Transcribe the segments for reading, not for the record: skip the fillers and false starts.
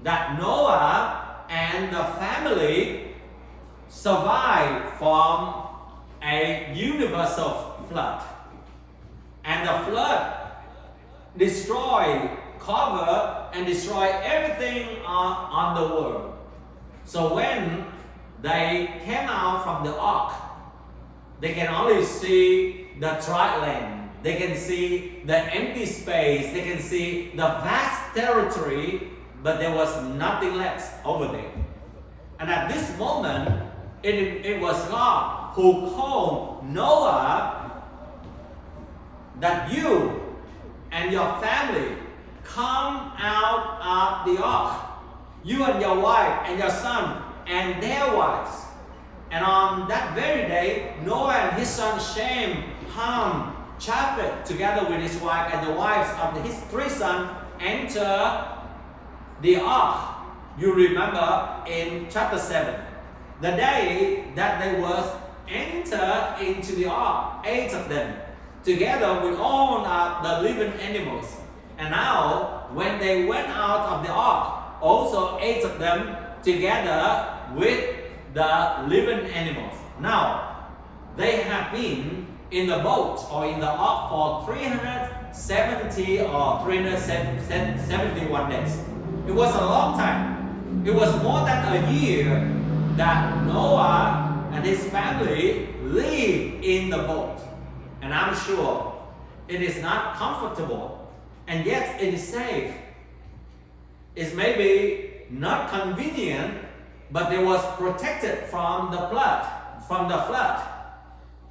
that Noah and the family survived from a universal flood. And the flood destroyed, covered, and destroyed everything on the world. So when they came out from the ark, they can only see the dry land. They can see the empty space. They can see the vast territory, but there was nothing left over there. And at this moment, it was God who called Noah that you and your family come out of the ark. You and your wife and your son and their wives. And on that very day, Noah and his son Shem, Ham, Japheth, together with his wife and the wives of his 3 sons, enter the ark. You remember in chapter 7, the day that they was enter into the ark, 8 of them, together with all the living animals. And now, when they went out of the ark, also 8 of them together with the living animals. Now, they have been in the boat or in the ark for 370 or 371 days. It was a long time. It was more than a year that Noah and his family lived in the boat. And I'm sure it is not comfortable, and yet it is safe. It's maybe not convenient, but they was protected from the flood.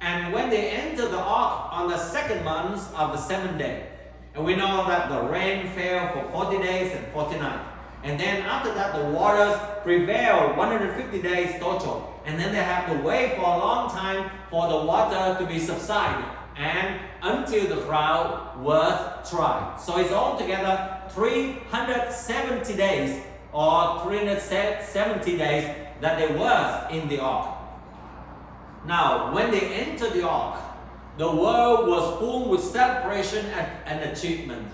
And when they entered the ark on the 2nd month of the 7th day, and we know that the rain fell for 40 days and 40 nights. And then after that, the waters prevailed 150 days total. And then they have to wait for a long time for the water to be subsided and until the ground was dry. So it's altogether 370 days or 370 days that they was in the ark. Now, when they entered the ark, the world was full with celebration and achievement.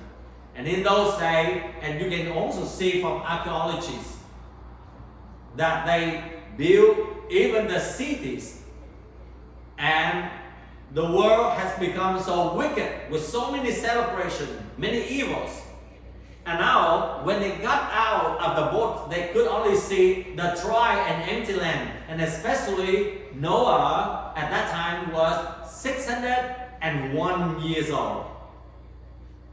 And in those days, and you can also see from archaeologies, that they built even the cities. And the world has become so wicked with so many celebrations, many evils. And now, when they got out of the boat, they could only see the dry and empty land. And especially Noah at that time was 601 years old.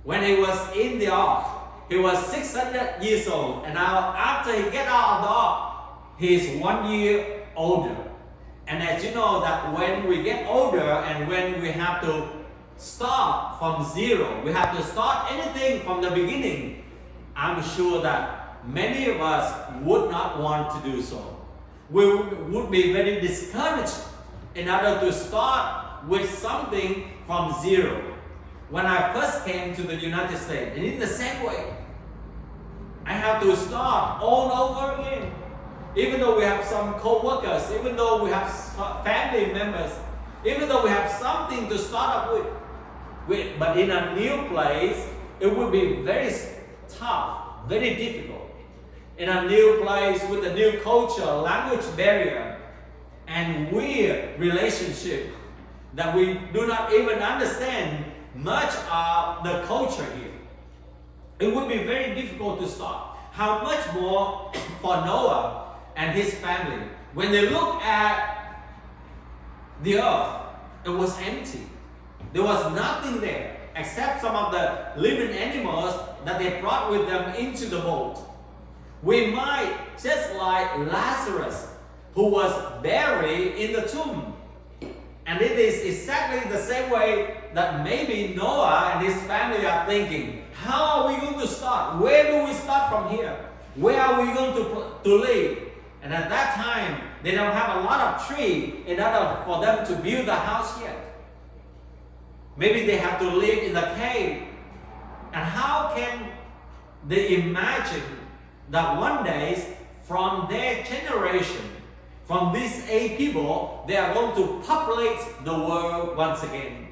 When he was in the ark, he was 600 years old. And now after he get out of the ark, he is 1 year older. And as you know that when we get older and when we have to start from zero, we have to start anything from the beginning, I'm sure that many of us would not want to do so. We would be very discouraged in order to start with something from zero. When I first came to the United States, and in the same way, I have to start all over again. Even though we have some co-workers, even though we have family members, even though we have something to start up with, but in a new place, it would be very tough, very difficult. In a new place with a new culture, language barrier, and weird relationship that we do not even understand much of the culture here. It would be very difficult to start. How much more for Noah and his family? When they look at the earth, it was empty. There was nothing there except some of the living animals that they brought with them into the boat. We might, just like Lazarus, who was buried in the tomb. And it is exactly the same way that maybe Noah and his family are thinking, how are we going to start? Where do we start from here? Where are we going to live? And at that time, they don't have a lot of tree in order for them to build a house yet. Maybe they have to live in a cave. And how can they imagine that one day from their generation, from these 8 people, they are going to populate the world once again?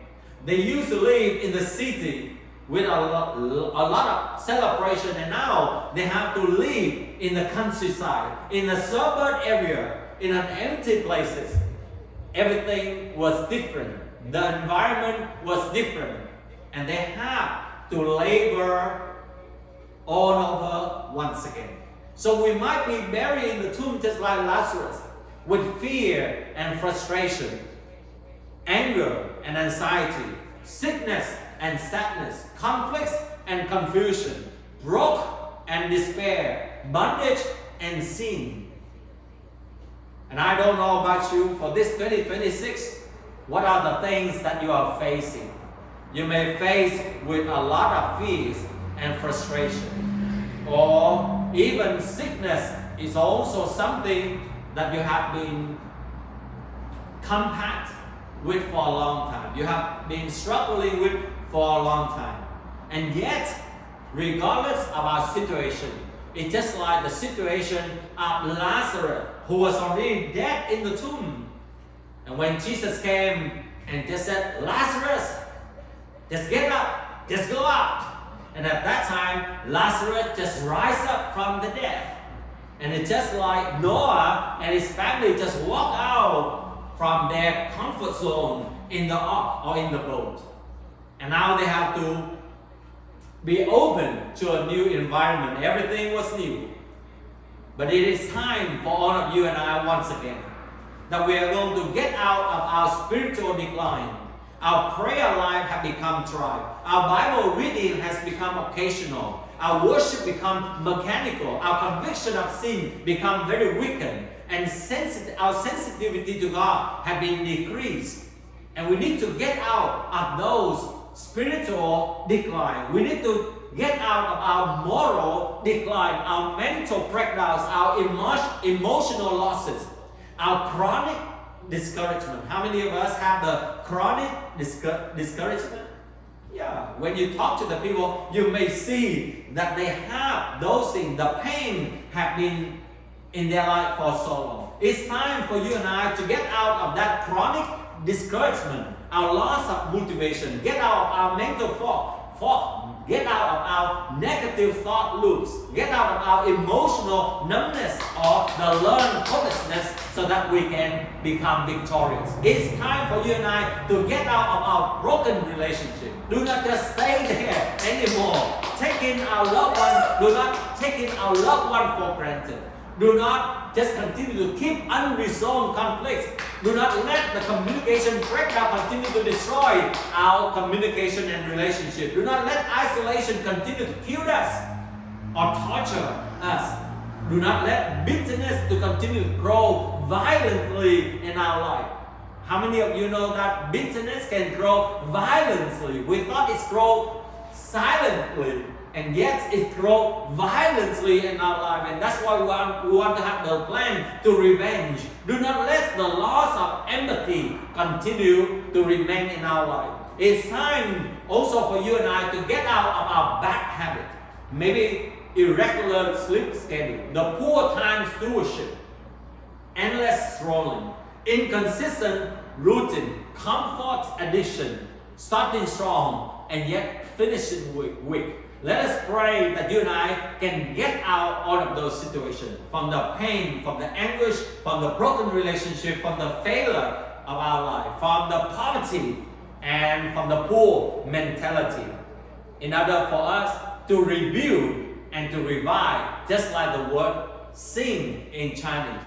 They used to live in the city with a lot of celebration, and now they have to live in the countryside, in a suburb area, in an empty places. Everything was different. The environment was different, and they have to labor all over once again. So we might be buried in the tomb just like Lazarus, with fear and frustration, anger and anxiety, sickness and sadness, conflicts and confusion, broke and despair, bondage and sin. And I don't know about you, for this 2026, what are the things that you are facing? You may face with a lot of fears and frustration, or even sickness is also something that you have been compact with for a long time. You have been struggling with for a long time. And yet, regardless of our situation, it's just like the situation of Lazarus, who was already dead in the tomb. And when Jesus came and just said, Lazarus, just get up, just go out. And at that time, Lazarus just rise up from the dead. And it's just like Noah and his family just walk out from their comfort zone in the ark or in the boat. And now they have to be open to a new environment. Everything was new. But it is time for all of you and I once again that we are going to get out of our spiritual decline. Our prayer life has become dry. Our Bible reading has become occasional. Our worship become mechanical. Our conviction of sin become very weakened. And our sensitivity to God have been decreased. And we need to get out of those spiritual decline. We need to get out of our moral decline, our mental breakdowns, our emotional losses, our chronic discouragement. How many of us have the chronic discouragement? Yeah, when you talk to the people, you may see that they have those things. The pain have been in their life for so long. It's time for you and I to get out of that chronic discouragement, our loss of motivation, get out of our mental fog, get out of our negative thought loops, get out of our emotional numbness or the learned hopelessness so that we can become victorious. It's time for you and I to get out of our broken relationship. Do not just stay there anymore. Taking our loved one, do not take our loved one for granted. Do not just continue to keep unresolved conflicts. Do not let the communication breakdown continue to destroy our communication and relationship. Do not let isolation continue to kill us or torture us. Do not let bitterness to continue to grow violently in our life. How many of you know that bitterness can grow violently? We thought it's grow silently, and yet it grows violently in our life. And that's why we want to have the plan to revenge. Do not let the loss of empathy continue to remain in our life. It's time also for you and I to get out of our bad habit. Maybe irregular sleep schedule, the poor time stewardship, endless scrolling, inconsistent routine, comfort addiction, starting strong and yet finishing weak. Let us pray that you and I can get out all of those situations, from the pain, from the anguish, from the broken relationship, from the failure of our life, from the poverty, and from the poor mentality, in order for us to rebuild and to revive, just like the word sing in Chinese.